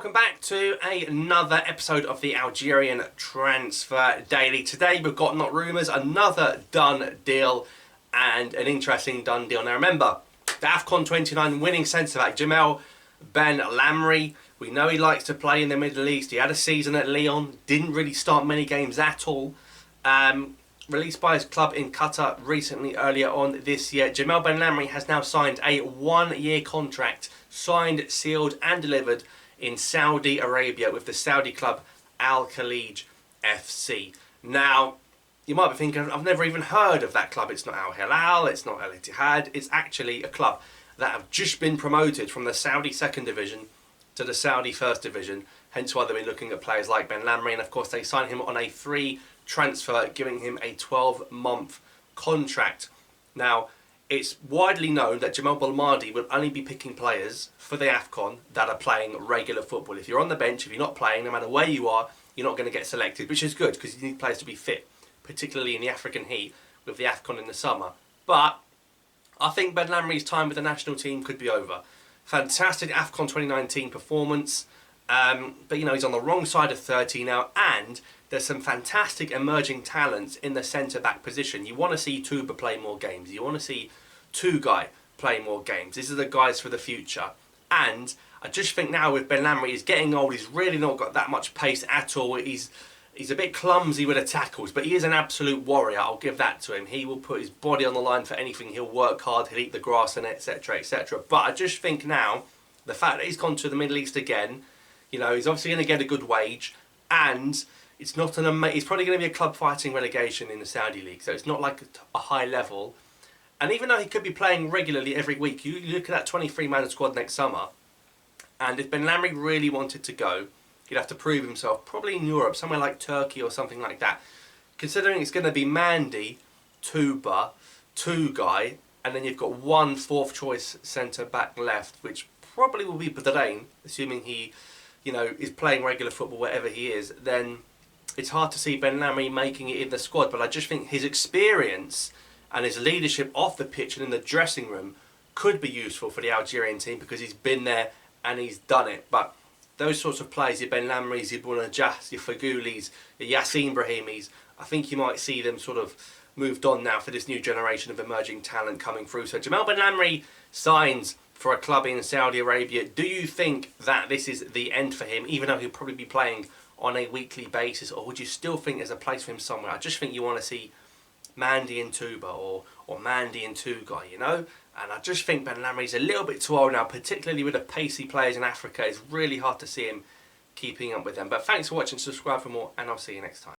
welcome back to another episode of the Algerian Transfer Daily. Today we've got not rumours, another done deal and an interesting done deal. Now remember, the AFCON 29 winning centre-back Djamel Benlamri, we know he likes to play in the Middle East. He had a season at Lyon, didn't really start many games at all. Released by his club in Qatar recently, earlier on this year. Djamel Benlamri has now signed a one-year contract, signed, sealed and delivered in Saudi Arabia with the Saudi club Khaleej FC. Now, you might be thinking, I've never even heard of that club. It's not Al Hilal, it's not Al Ittihad. It's actually a club that have just been promoted from the Saudi second division to the Saudi first division. Hence why they've been looking at players like Benlamri, and of course they signed him on a free transfer, giving him a 12-month contract. Now, it's widely known that Djamel Benlamri will only be picking players for the AFCON that are playing regular football. If you're on the bench, if you're not playing, no matter where you are, you're not going to get selected, which is good because you need players to be fit, particularly in the African heat with the AFCON in the summer. But I think Benlamri's time with the national team could be over. Fantastic AFCON 2019 performance, but you know, he's on the wrong side of 30 now, and there's some fantastic emerging talents in the centre-back position. You want to see Tuba play more games. You want to see Tugai play more games. These are the guys for the future. And I just think now with Benlamri, he's getting old. He's really not got that much pace at all. He's a bit clumsy with the tackles, but he is an absolute warrior. I'll give that to him. He will put his body on the line for anything. He'll work hard. He'll eat the grass and etc, etc. But I just think now, the fact that he's gone to the Middle East again, you know, he's obviously going to get a good wage, and it's not he's probably going to be a club fighting relegation in the Saudi league, so it's not like a high level. And even though he could be playing regularly every week, you look at that 23-man squad next summer, and if Benlamri really wanted to go, he'd have to prove himself, probably in Europe, somewhere like Turkey or something like that. Considering it's going to be Mandy, Tuba, Tugai, and then you've got one fourth choice centre-back left, which probably will be Badrain, assuming he, you know, is playing regular football wherever he is, then it's hard to see Benlamri making it in the squad. But I just think his experience and his leadership off the pitch and in the dressing room could be useful for the Algerian team because he's been there and he's done it. But those sorts of players, your Benlamris, your Bounajas, your Fagoulis, your Yassine Brahimis, I think you might see them sort of moved on now for this new generation of emerging talent coming through. So Djamel Benlamri signs for a club in Saudi Arabia. Do you think that this is the end for him, even though he'll probably be playing on a weekly basis, or would you still think there's a place for him somewhere? I just think you want to see Mandy and Tuba or Mandy and Tugai, you know? And I just think Benlamri's a little bit too old now, particularly with the pacey players in Africa. It's really hard to see him keeping up with them. But thanks for watching, subscribe for more, and I'll see you next time.